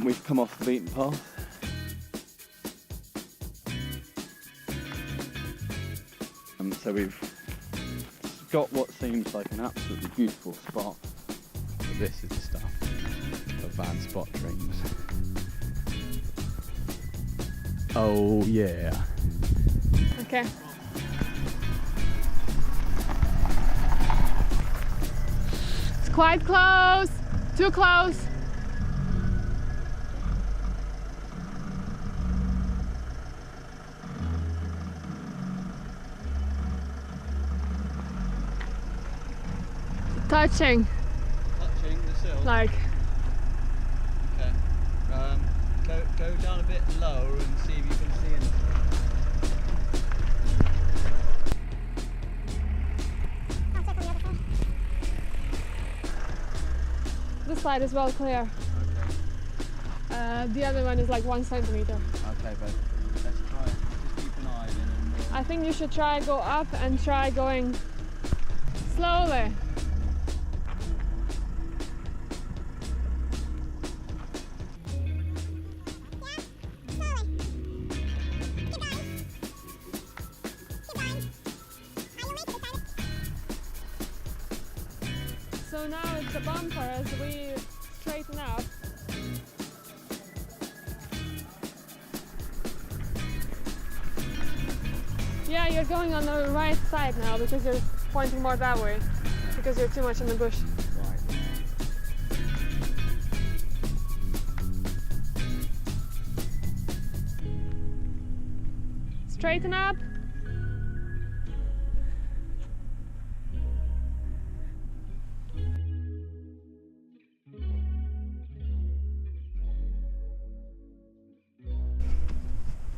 We've come off the beaten path. So we've got what seems like an absolutely beautiful spot. But this is the stuff of van spot dreams. Oh yeah. Okay. It's quite close. Too close. Touching. Touching the sill? Like. Okay. Go down a bit lower and see if you can see anything. This side is well clear. Okay. The other one is like 1 centimeter. Okay, but let's try it. Just keep an eye in and I think you should try go up and try going slowly. So now it's a bumper as we straighten up. Yeah, you're going on the right side now because you're pointing more that way because you're too much in the bush. Right. Straighten up.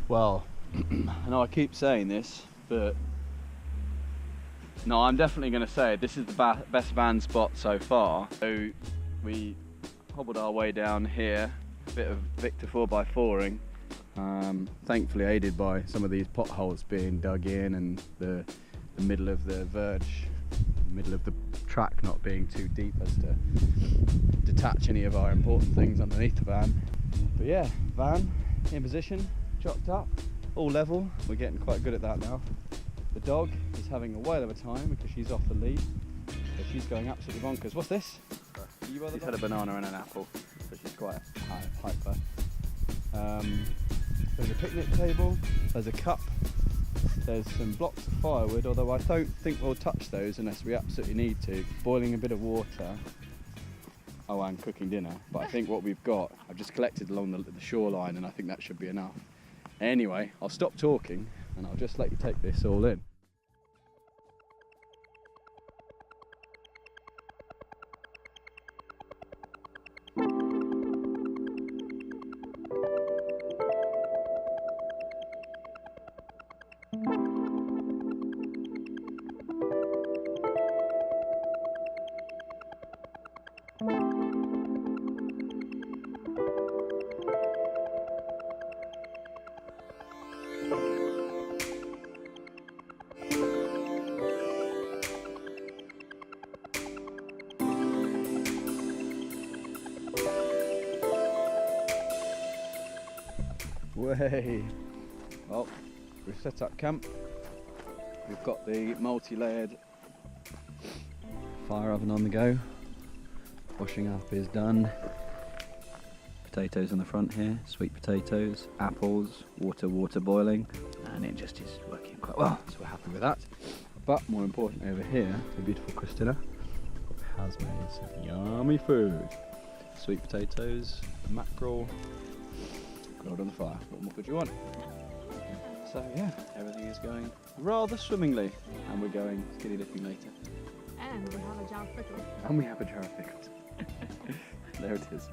Well, I know I keep saying this, but no, I'm definitely going to say this is the best van spot so far. So we hobbled our way down here, a bit of Victor 4x4ing, thankfully aided by some of these potholes being dug in and the middle of the verge, middle of the track not being too deep as to detach any of our important things underneath the van. But yeah, van in position, chocked up, all level. We're getting quite good at that now. The dog is having a whale of a time because she's off the lead, so she's going absolutely bonkers. What's this? She's had a banana and an apple, so she's quite hyper. There's a picnic table, there's a cup, there's some blocks of firewood, although I don't think we'll touch those unless we absolutely need to. Boiling a bit of water. Oh, and cooking dinner. But I think what we've got, I've just collected along the shoreline, and I think that should be enough. Anyway, I'll stop talking and I'll just let you take this all in. Way. Well, we've set up camp. We've got the multi-layered fire oven on the go. Washing up is done. Potatoes on the front here, sweet potatoes, apples, water boiling, and it just is working quite well, so we're happy with that. But more importantly, over here, the beautiful Kristina has made some yummy food. Sweet potatoes, mackerel, grilled on the fire. What more could you want? So yeah, everything is going rather swimmingly, and we're going skinny dipping later. And we have a jar of pickles. And we have a jar of pickles. There it is.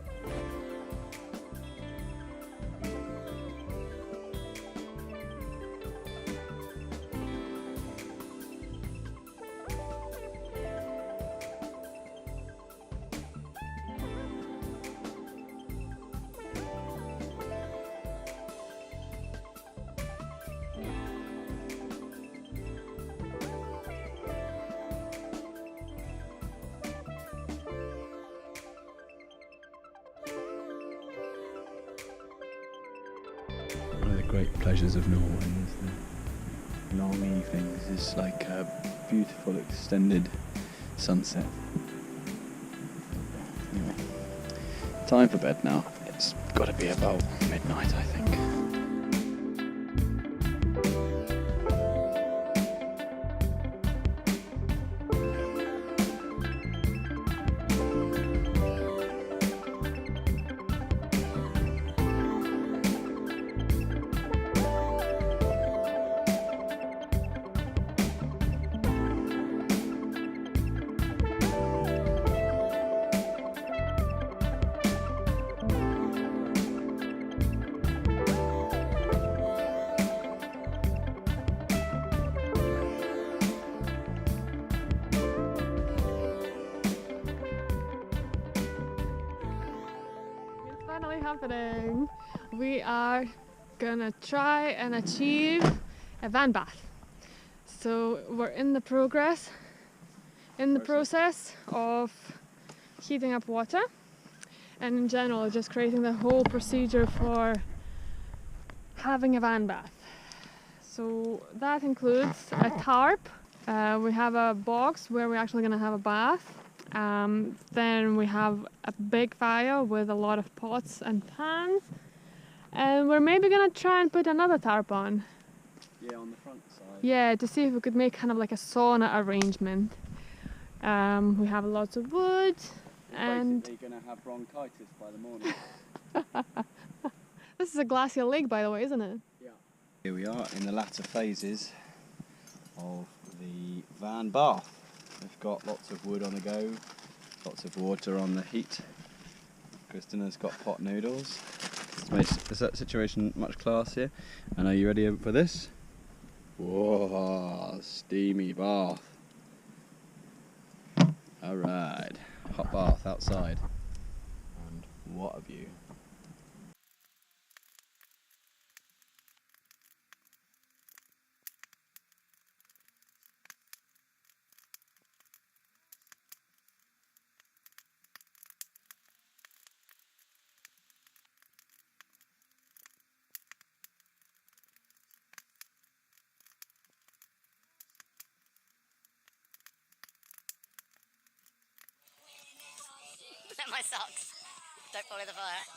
great pleasures of Norway is the long evenings. It's like a beautiful extended sunset. Anyway, time for bed now. It's got to be about midnight, I think. Finally happening. We are gonna try and achieve a van bath. So we're in the process of heating up water, and in general just creating the whole procedure for having a van bath. So that includes a tarp. We have a box where we're actually gonna have a bath. Then we have a big fire with a lot of pots and pans, and we're maybe gonna try and put another tarp on. Yeah, on the front side. Yeah, to see if we could make kind of like a sauna arrangement. We have lots of wood, and basically gonna have bronchitis by the morning. this is a glacial lake, by the way, isn't it? Yeah. Here we are in the latter phases of the van bath. We've got lots of wood on the go, lots of water on the heat. Kristina's got pot noodles. Makes the situation much classier. And are you ready for this? Whoa, steamy bath. Alright, hot bath outside. And what a view. My socks. Don't follow the fire.